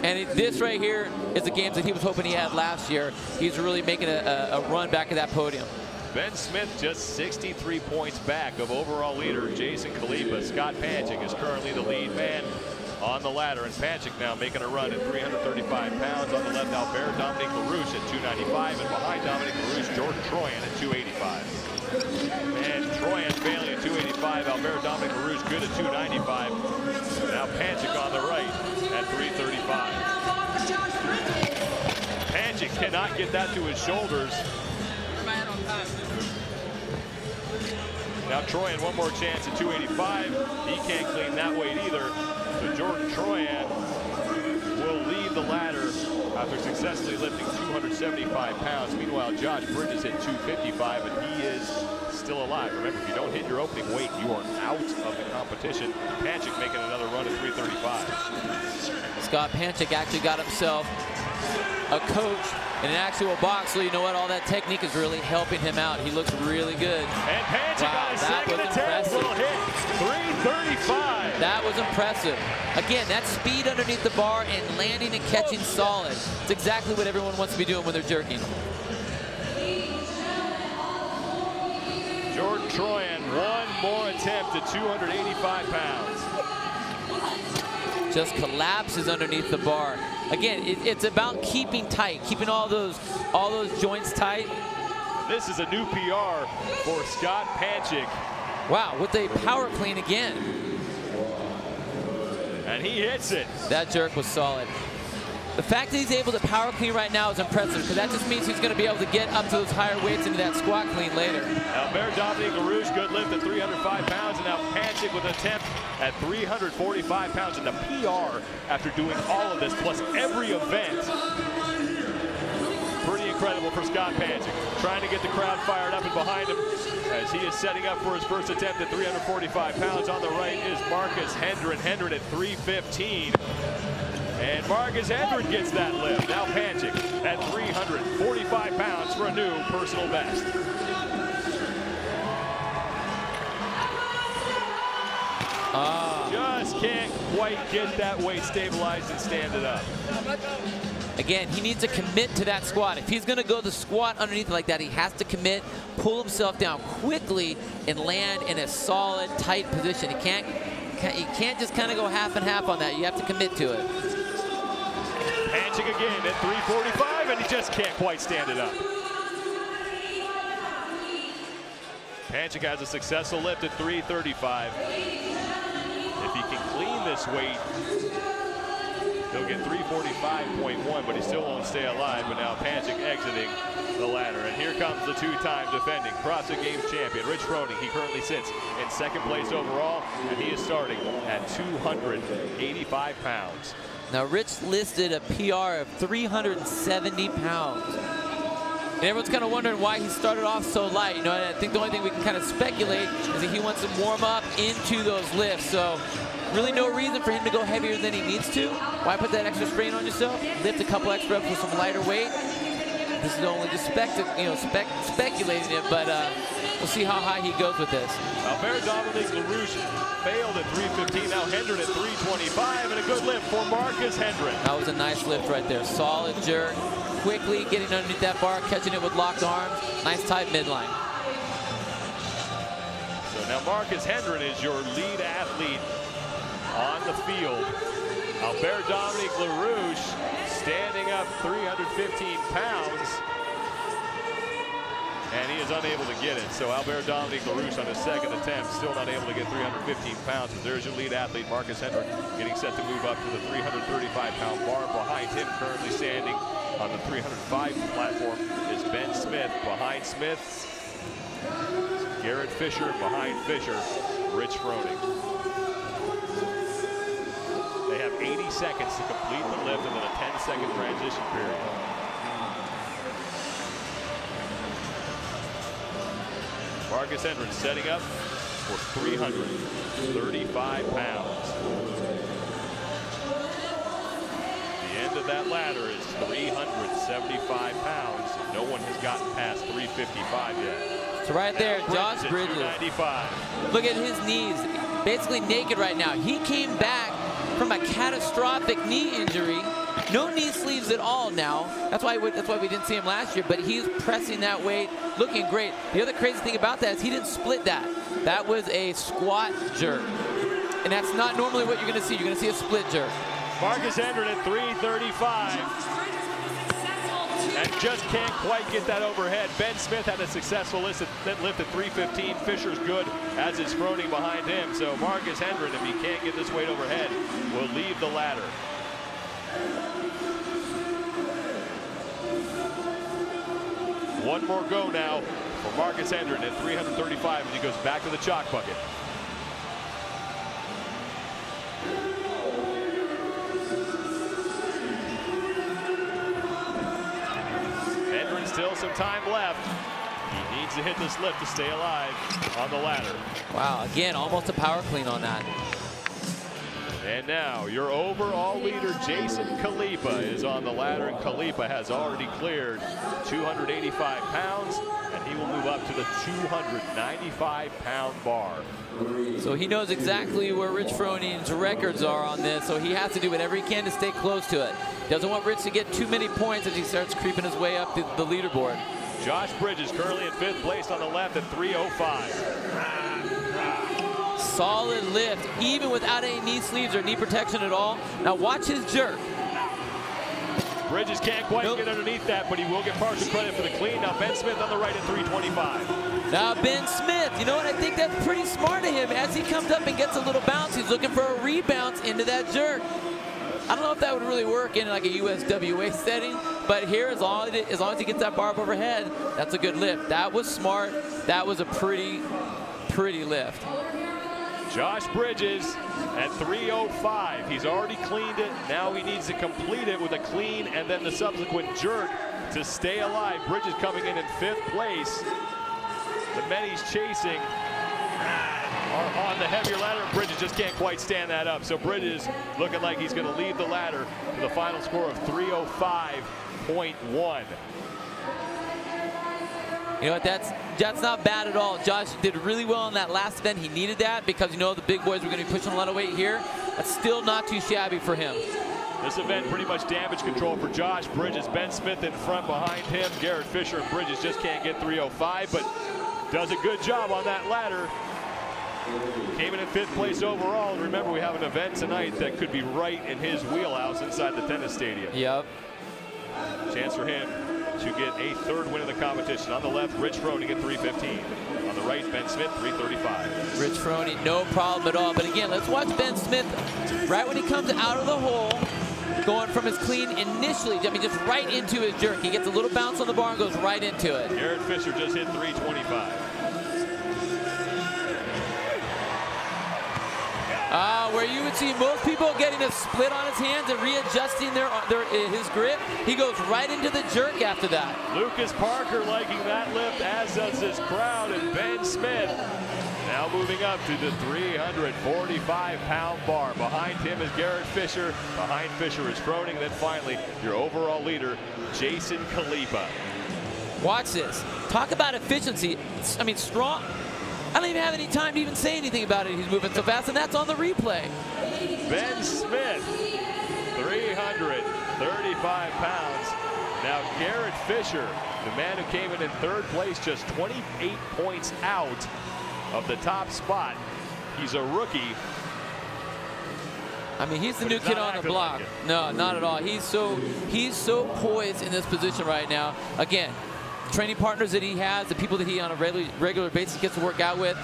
And this right here is the games that he was hoping he had last year. He's really making a run back to that podium. Ben Smith just 63 points back of overall leader Jason Khalifa. Scott Panchik is currently the lead man on the ladder, and Panchik now making a run at 335 pounds. On the left, Albert Dominic LaRouche at 295, and behind Dominic LaRouche, Jordan Troyan at 285. And Troyan failing at 285, Albert Dominic LaRouche good at 295. Now Panchik on the right at 335. Panchik cannot get that to his shoulders. Now Troyan one more chance at 285. He can't clean that weight either. So Jordan Troyan will leave the ladder after successfully lifting 275 pounds. Meanwhile, Josh Bridges hit 255, and he is still alive. Remember, if you don't hit your opening weight, you are out of the competition. Panchik making another run at 335. Scott Panchik actually got himself a coach in an actual box, so you know what, all that technique is really helping him out. He looks really good. And Panchik on his second attempt will hit 335. That was impressive. Again, that speed underneath the bar and landing and catching solid. It's exactly what everyone wants to be doing when they're jerking. Jordan Troyan, one more attempt at 285 pounds. Just collapses underneath the bar. Again, it's about keeping tight, keeping all those joints tight. This is a new PR for Scott Panchik. Wow, with a power clean again. And he hits it. That jerk was solid. The fact that he's able to power clean right now is impressive, because that just means he's going to be able to get up to those higher weights into that squat clean later. Albert Dominique LaRouche, good lift at 305 pounds, and now Pancic with an attempt at 345 pounds in the PR after doing all of this, plus every event. Pretty incredible for Scott Pancic, trying to get the crowd fired up and behind him as he is setting up for his first attempt at 345 pounds. On the right is Marcus Hendren. Hendren at 315. And Marcus Hendren gets that lift. Now Pancic at 345 pounds for a new personal best. Just can't quite get that weight stabilized and stand it up. Again, he needs to commit to that squat. If he's going to go the squat underneath like that, he has to commit, pull himself down quickly, and land in a solid, tight position. You can't just kind of go half and half on that. You have to commit to it. Pancic again at 345, and he just can't quite stand it up. Pancic has a successful lift at 335. If he can clean this weight, he'll get 345.1, but he still won't stay alive. But now Pancic exiting the ladder. And here comes the two-time defending CrossFit Games champion, Rich Froning. He currently sits in second place overall, and he is starting at 285 pounds. Now, Rich listed a PR of 370 pounds. And everyone's kind of wondering why he started off so light. You know, and I think the only thing we can kind of speculate is that he wants to warm up into those lifts. So really no reason for him to go heavier than he needs to. Why put that extra strain on yourself? Lift a couple extra reps with some lighter weight. This is only just speculating it, but we'll see how high he goes with this. Albert Dominique LaRouche failed at 315. Now Hendren at 325, and a good lift for Marcus Hendren. That was a nice lift right there. Solid jerk. Quickly getting underneath that bar, catching it with locked arms. Nice tight midline. So now Marcus Hendren is your lead athlete on the field. Albert Dominique LaRouche standing up 315 pounds. And he is unable to get it. So Albert Dominique LaRouche on his second attempt, still not able to get 315 pounds. But there's your lead athlete, Marcus Hendren, getting set to move up to the 335-pound bar. Behind him, currently standing on the 305 platform, is Ben Smith. Behind Smith, Garrett Fisher. Behind Fisher, Rich Froning. They have 80 seconds to complete the lift and then a 10-second transition period. Marcus Hendren setting up for 335 pounds. The end of that ladder is 375 pounds. No one has gotten past 355 yet. So right there, Josh Bridges. 295. Look at his knees, basically naked right now. He came back from a catastrophic knee injury. No knee sleeves at all now. That's why we didn't see him last year, but he's pressing that weight, looking great. The other crazy thing about that is he didn't split that. That was a squat jerk. And that's not normally what you're going to see. You're going to see a split jerk. Marcus Hendren at 335. And just can't quite get that overhead. Ben Smith had a successful lift at 315. Fisher's good, as is Froning behind him. So Marcus Hendren, if he can't get this weight overhead, will leave the ladder. One more go now for Marcus Hendren at 335 as he goes back to the chalk bucket. Hendren still some time left. He needs to hit this lift to stay alive on the ladder. Wow, again, almost a power clean on that. And now your overall leader, Jason Khalipa, is on the ladder, and Khalipa has already cleared 285 pounds, and he will move up to the 295-pound bar. So he knows exactly where Rich Froning's records are on this, so he has to do whatever he can to stay close to it. Doesn't want Rich to get too many points as he starts creeping his way up the leaderboard. Josh Bridges currently in 5th place on the left at 305. Solid lift, even without any knee sleeves or knee protection at all. Now watch his jerk. Bridges can't quite get underneath that, but he will get partial credit for the clean. Now Ben Smith on the right at 325. Now Ben Smith, you know what? I think that's pretty smart of him. As he comes up and gets a little bounce, he's looking for a rebound into that jerk. I don't know if that would really work in like a USWA setting, but here, as long as he gets that barb overhead, that's a good lift. That was smart. That was a pretty lift. Josh Bridges at 305. He's already cleaned it. Now he needs to complete it with a clean and then the subsequent jerk to stay alive. Bridges coming in 5th place. The men he's chasing are on the heavier ladder. Bridges just can't quite stand that up. So Bridges looking like he's going to leave the ladder with a final score of 305.1. You know what, that's not bad at all. Josh did really well in that last event. He needed that because, you know, the big boys were going to be pushing a lot of weight here. That's still not too shabby for him. This event pretty much damage control for Josh Bridges. Ben Smith in front behind him. Garrett Fisher and Bridges just can't get 305, but does a good job on that ladder. Came in 5th place overall. And remember, we have an event tonight that could be right in his wheelhouse inside the tennis stadium. Yep. Chance for him to get a 3rd win of the competition. On the left, Rich Froning at 315. On the right, Ben Smith, 335. Rich Froning, no problem at all. But again, let's watch Ben Smith right when he comes out of the hole, going from his clean initially, I mean, just right into his jerk. He gets a little bounce on the bar and goes right into it. Garrett Fisher just hit 325. Where you would see most people getting a split on his hands and readjusting his grip, he goes right into the jerk after that. Lucas Parker liking that lift, as does this crowd, and Ben Smith now moving up to the 345-pound bar. Behind him is Garrett Fisher. Behind Fisher is Froning. Then finally, your overall leader, Jason Khalipa. Watch this. Talk about efficiency. I mean, strong. I don't even have any time to even say anything about it. He's moving so fast, and that's on the replay. Ben Smith, 335 pounds. Now Garrett Fisher, the man who came in 3rd place, just 28 points out of the top spot. He's a rookie. I mean, he's the new kid on the block. Like No, not at all. He's so poised in this position right now. Again, training partners that he has, the people that he on a regular basis gets to work out with,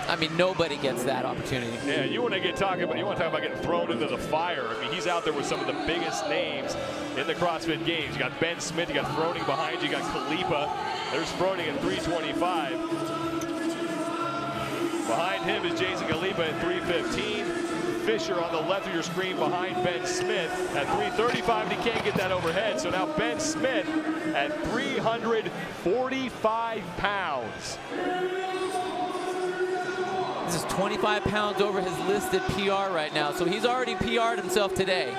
I mean, nobody gets that opportunity. Yeah, you want to talk about getting thrown into the fire. I mean, he's out there with some of the biggest names in the CrossFit Games. You got Ben Smith, you got Froning behind you, you got Khalipa. There's Froning at 325. Behind him is Jason Khalipa at 315. Fisher on the left of your screen behind Ben Smith at 335, and he can't get that overhead. So now Ben Smith at 345 pounds. This is 25 pounds over his listed PR right now, so he's already PR'd himself today.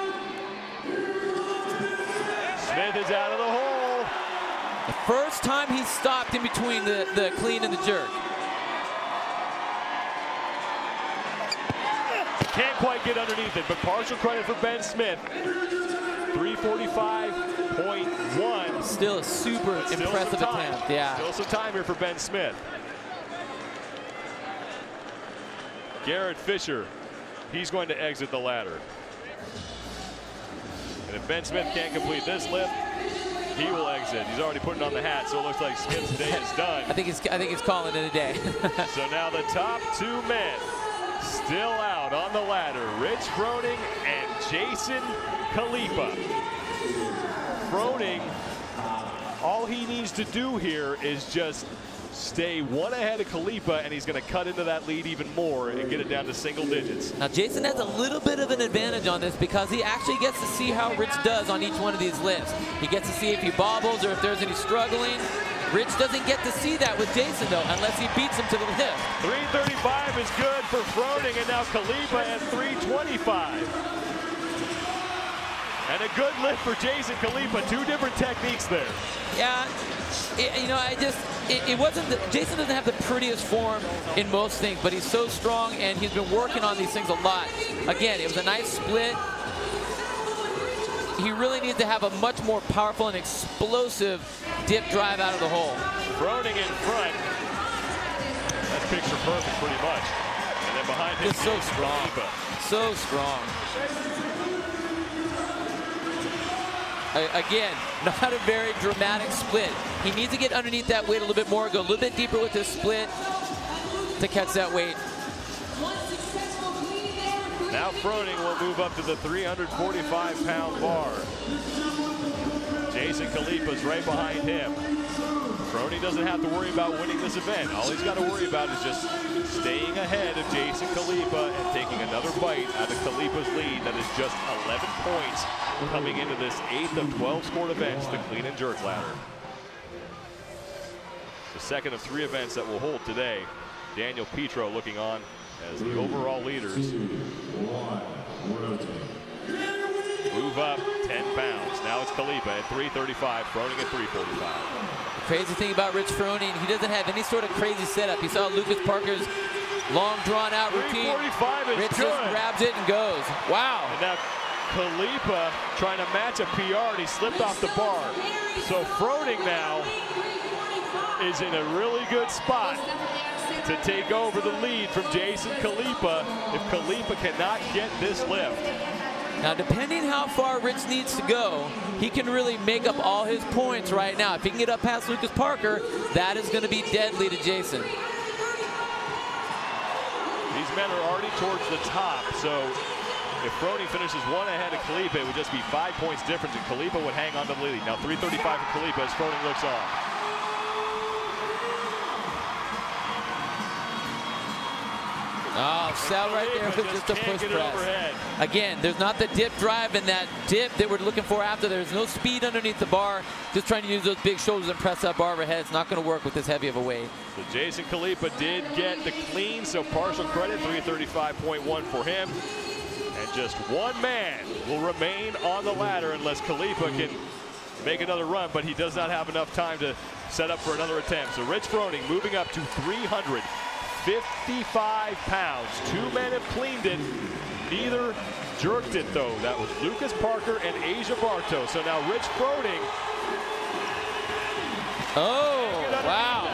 Smith is out of the hole. The first time he stopped in between the clean and the jerk. Can't quite get underneath it, but partial credit for Ben Smith. 345.1. Still a super impressive attempt. Yeah. Still some time here for Ben Smith. Garrett Fisher, he's going to exit the ladder. And if Ben Smith can't complete this lift, he will exit. He's already putting on the hat, so it looks like Smith's day is done. I think he's calling it a day. So now the top 2 men still out on the ladder, Rich Froning and Jason Khalipa. Froning, all he needs to do here is just stay 1 ahead of Khalipa, and he's going to cut into that lead even more and get it down to single digits. Now Jason has a little bit of an advantage on this because he actually gets to see how Rich does on each one of these lifts. He gets to see if he bobbles or if there's any struggling. Rich doesn't get to see that with Jason, though, unless he beats him to the lift. 335 is good for Froning, and now Khalipa at 325. And a good lift for Jason Khalipa. 2 different techniques there. Yeah, you know, it wasn't, Jason doesn't have the prettiest form in most things, but he's so strong, and he's been working on these things a lot. Again, it was a nice split. He really needs to have a much more powerful and explosive dip drive out of the hole. Froning in front. That's picture perfect pretty much. And then behind him, it's so strong. So strong. Again, not a very dramatic split. He needs to get underneath that weight a little bit more, go a little bit deeper with this split to catch that weight. Now Froning will move up to the 345-pound bar. Jason Khalipa's right behind him. Froning doesn't have to worry about winning this event. All he's got to worry about is just staying ahead of Jason Khalipa and taking another bite out of Khalipa's lead. That is just 11 points coming into this 8th of 12 scored events, the clean and jerk ladder. The second of 3 events that we'll hold today. Daniel Petro looking on as the overall leaders. Move up 10 pounds. Now it's Khalipa at 335, Froning at 345. The crazy thing about Rich Froning, he doesn't have any sort of crazy setup. You saw Lucas Parker's long drawn out routine. 345 is Rich good. just grabs it and goes. Wow. And now Khalipa trying to match a PR, and he slipped off the bar. So Froning now is in a really good spot to take over the lead from Jason Khalipa if Khalipa cannot get this lift. Now, depending how far Rich needs to go, he can really make up all his points right now. If he can get up past Lucas Parker, that is going to be deadly to Jason. These men are already towards the top, so if Froning finishes 1 ahead of Khalipa, it would just be 5 points difference, and Khalipa would hang on to the lead. Now 335 for Khalipa as Froning looks on. Oh, Sal right there with just a push press. Again, there's not the dip drive and that dip that we're looking for after. There's no speed underneath the bar. Just trying to use those big shoulders and press that bar overhead. It's not going to work with this heavy of a weight. So Jason Khalipa did get the clean, so partial credit, 335.1 for him. And just one man will remain on the ladder unless Khalipa can make another run, but he does not have enough time to set up for another attempt. So Rich Froning moving up to 355 pounds. 2 men have cleaned it. Neither jerked it, though. That was Lucas Parker and Asia Barto. So now Rich Froning. Oh, wow.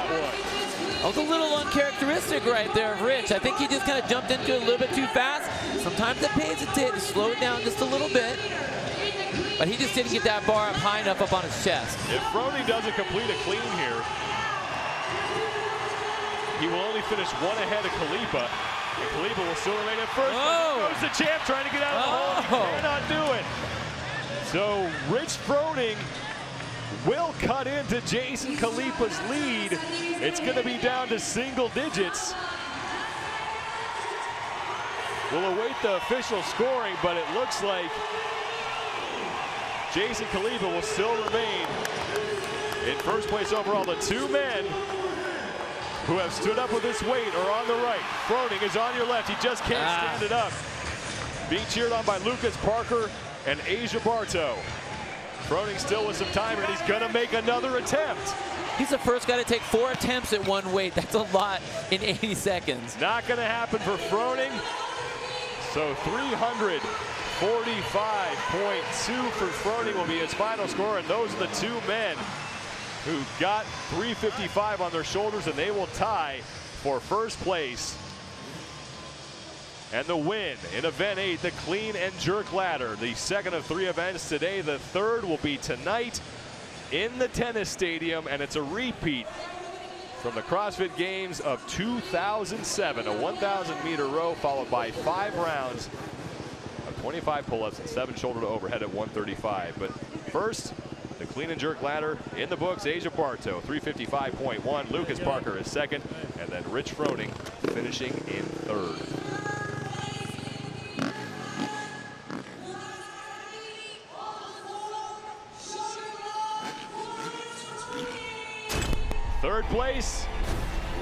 That was a little uncharacteristic right there of Rich. I think he just kind of jumped into it a little bit too fast. Sometimes it pays it to slow it down just a little bit. But he just didn't get that bar up high enough up on his chest. If Froning doesn't complete a clean here, he will only finish 1 ahead of Khalipa. And Khalipa will still remain at first. Oh. But there goes the champ trying to get out of the hole. He cannot do it. So Rich Froning will cut into Jason Khalipa's lead. It's going to be down to single digits. We'll await the official scoring, but it looks like Jason Khalipa will still remain in first place overall. The 2 men who have stood up with this weight are on the right. Froning is on your left. He just can't stand it up. Being cheered on by Lucas Parker and Asia Barto. Froning still with some time, and he's going to make another attempt. He's the first guy to take 4 attempts at one weight. That's a lot in 80 seconds. Not going to happen for Froning. So 345.2 for Froning will be his final score, and those are the 2 men who got 355 on their shoulders, and they will tie for first place. And the win in event 8, the clean and jerk ladder. The second of 3 events today. The third will be tonight in the tennis stadium, and it's a repeat from the CrossFit Games of 2007, a 1,000-meter row followed by 5 rounds of 25 pull-ups and 7 shoulder to overhead at 135. But first, the clean and jerk ladder in the books. Asia Barto, 355.1. Lucas Parker is second, and then Rich Froning finishing in third. Third place,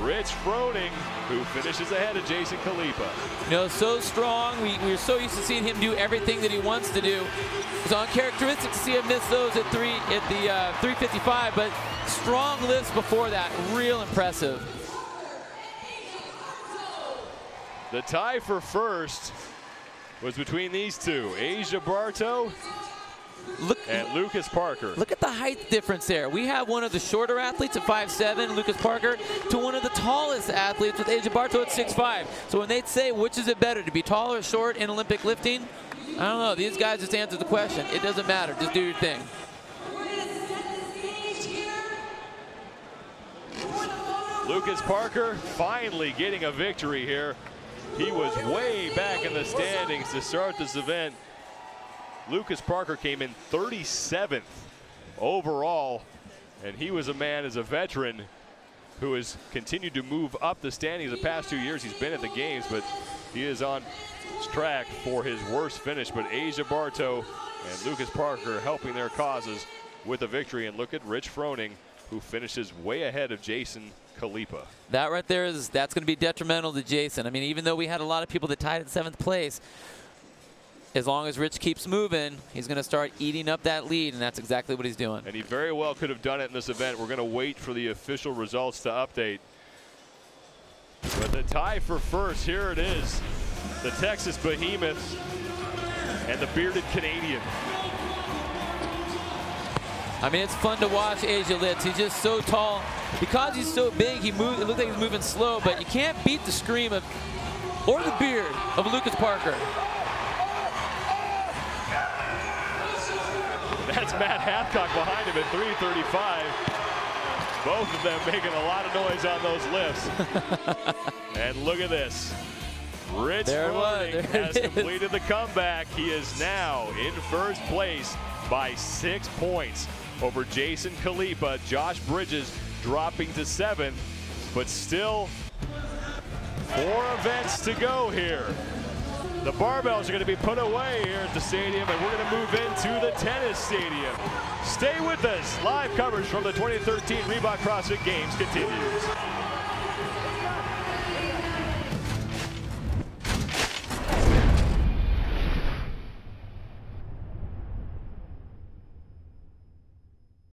Rich Froning, who finishes ahead of Jason Khalipa. You know, so strong. We're so used to seeing him do everything that he wants to do. It's uncharacteristic to see him miss those at the 355, but strong lifts before that. Real impressive. The tie for first was between these 2, Asia Barto and Lucas Parker. Look at the height difference there. We have one of the shorter athletes at 5'7", Lucas Parker, to one of the tallest athletes with Asia Barto at 6'5". So when they say which is it better, to be tall or short in Olympic lifting, I don't know. These guys just answered the question. It doesn't matter. Just do your thing. Lucas Parker finally getting a victory here He was way back in the standings to start this event. Lucas Parker came in 37th overall, and he was a man, as a veteran, who has continued to move up the standings the past 2 years. He's been at the games, but he is on track for his worst finish. But Asia Barto and Lucas Parker helping their causes with a victory. And look at Rich Froning, who finishes way ahead of Jason Khalipa. That right there that's going to be detrimental to Jason. I mean, even though we had a lot of people that tied at 7th place, as long as Rich keeps moving, he's going to start eating up that lead, and that's exactly what he's doing. And he very well could have done it in this event. We're going to wait for the official results to update. But the tie for first, here it is. The Texas Behemoth and the bearded Canadian. I mean, it's fun to watch Asia Litz. He's just so tall. Because he's so big, it looks like he's moving slow, but you can't beat the scream of, or the beard of Lucas Parker. That's Matt Hathcock behind him at 335. Both of them making a lot of noise on those lifts. And look at this. Rich Froning has completed the comeback. He is now in first place by 6 points over Jason Khalipa. Josh Bridges dropping to 7th, but still 4 events to go here. The barbells are going to be put away here at the stadium, and we're going to move into the tennis stadium. Stay with us. Live coverage from the 2013 Reebok CrossFit Games continues.